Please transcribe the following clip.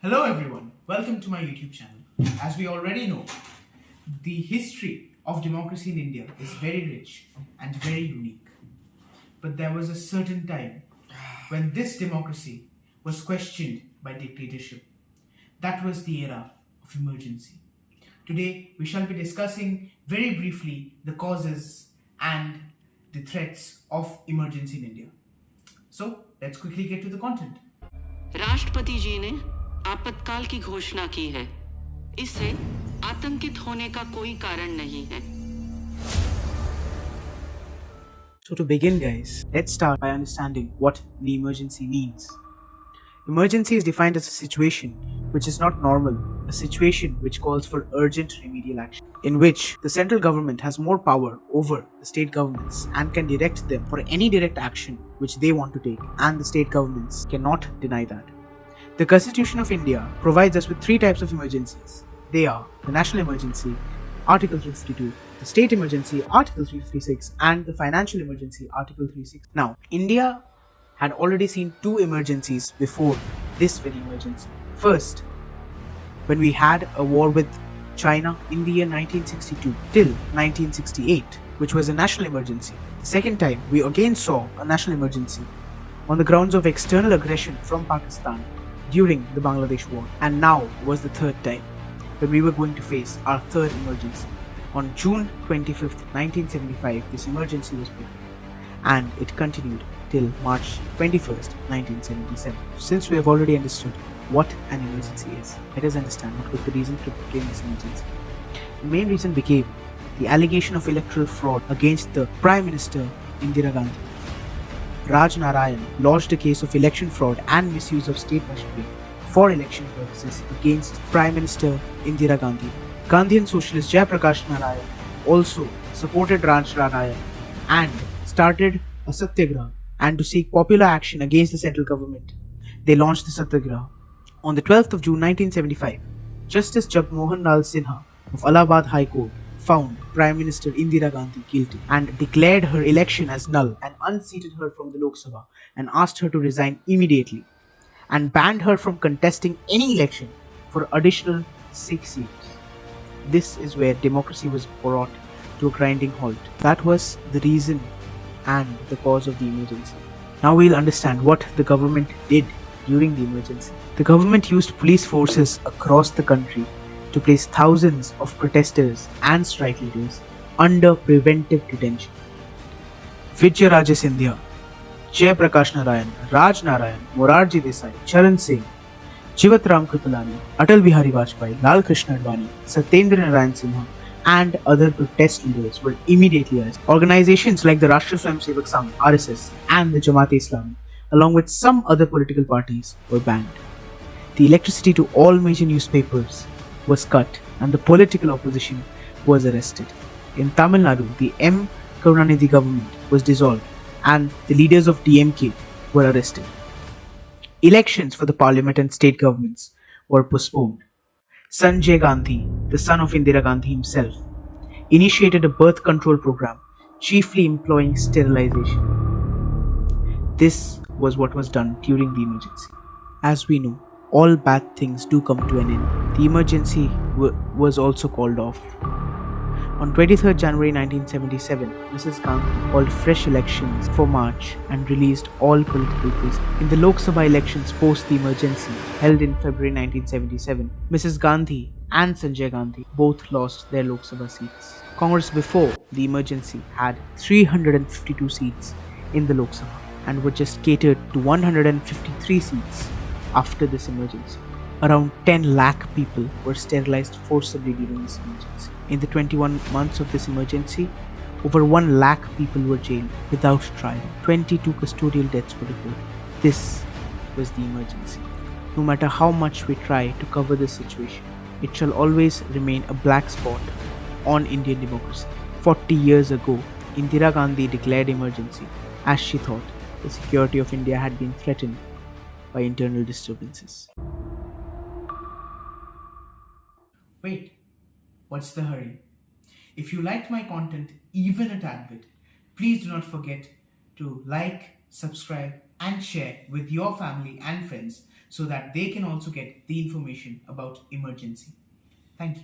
Hello everyone, welcome to my YouTube channel. As we already know, the history of democracy in India is very rich and very unique. But there was a certain time when this democracy was questioned by dictatorship. That was the era of emergency. Today we shall be discussing very briefly the causes and the threats of emergency in India. So let's quickly get to the content. राष्ट्रपति जी ने आपातकाल की घोषणा की है। इससे आतंकित होने का कोई कारण नहीं है। So to begin, guys, let's start by understanding what the emergency means. Emergency is defined as a situation which is not normal, a situation which calls for urgent remedial action, in which the central government has more power over the state governments and can direct them for any direct action which they want to take, and the state governments cannot deny that. The Constitution of India provides us with three types of emergencies. They are the national emergency, Article 352, the state emergency, Article 356, and the financial emergency, Article 360. Now, India had already seen two emergencies before this very emergency. First, when we had a war with China in the year 1962 till 1968, which was a national emergency. The second time, we again saw a national emergency on the grounds of external aggression from Pakistan during the Bangladesh war. And now was the third time when we were going to face our third emergency. On June 25th, 1975, this emergency was begun, and it continued till March 21st, 1977. Since we have already understood what an emergency is, let us understand what was the reason to proclaim this emergency. The main reason became the allegation of electoral fraud against the Prime Minister Indira Gandhi. Raj Narayan lodged a case of election fraud and misuse of state machinery for election purposes against Prime Minister Indira Gandhi. Gandhian socialist Jai Prakash Narayan also supported Raj Narayan and started a satyagraha, and to seek popular action against the central government, they launched the satyagraha. On the 12th of June 1975, Justice Jagmohan Lal Sinha of Allahabad High Court found Prime Minister Indira Gandhi guilty and declared her election as null and unseated her from the Lok Sabha and asked her to resign immediately and banned her from contesting any election for additional 6 years. This is where democracy was brought to a grinding halt. That was the reason and the cause of the emergency. Now we'll understand what the government did during the emergency. The government used police forces across the country to place thousands of protesters and strike leaders under preventive detention. Vijay Raja Scindia, Jai Prakash Narayan, Raj Narayan, Morarji Desai, Charan Singh, Jivat Ram Kripalani, Atal Bihari Vajpayee, Lal Krishna Advani, Satyendra Narayan Sinha, and other protest leaders were immediately arrested. Organizations like the Rashtriya Swayamsevak Sangh (RSS) and the Jamaat-e-Islami, along with some other political parties, were banned. The electricity to all major newspapers was cut, and the political opposition was arrested. In Tamil Nadu, the M. Karunanidhi government was dissolved, and the leaders of DMK were arrested. Elections for the parliament and state governments were postponed. Sanjay Gandhi, the son of Indira Gandhi himself, initiated a birth control program, chiefly employing sterilization. This was what was done during the emergency. As we know, all bad things do come to an end. The emergency was also called off. On 23rd January 1977, Mrs. Gandhi called fresh elections for March and released all political prisoners. In the Lok Sabha elections post the emergency held in February 1977, Mrs. Gandhi and Sanjay Gandhi both lost their Lok Sabha seats. Congress before the emergency had 352 seats in the Lok Sabha and were just catered to 153 seats after this emergency. Around 10 lakh people were sterilized forcibly during this emergency. In the 21 months of this emergency, over 1 lakh people were jailed without trial. 22 custodial deaths were reported. This was the emergency. No matter how much we try to cover this situation, it shall always remain a black spot on Indian democracy. 40 years ago, Indira Gandhi declared emergency as she thought the security of India had been threatened by internal disturbances. Wait, what's the hurry? If you liked my content even a tad bit, please do not forget to like, subscribe, and share with your family and friends so that they can also get the information about emergency. Thank you.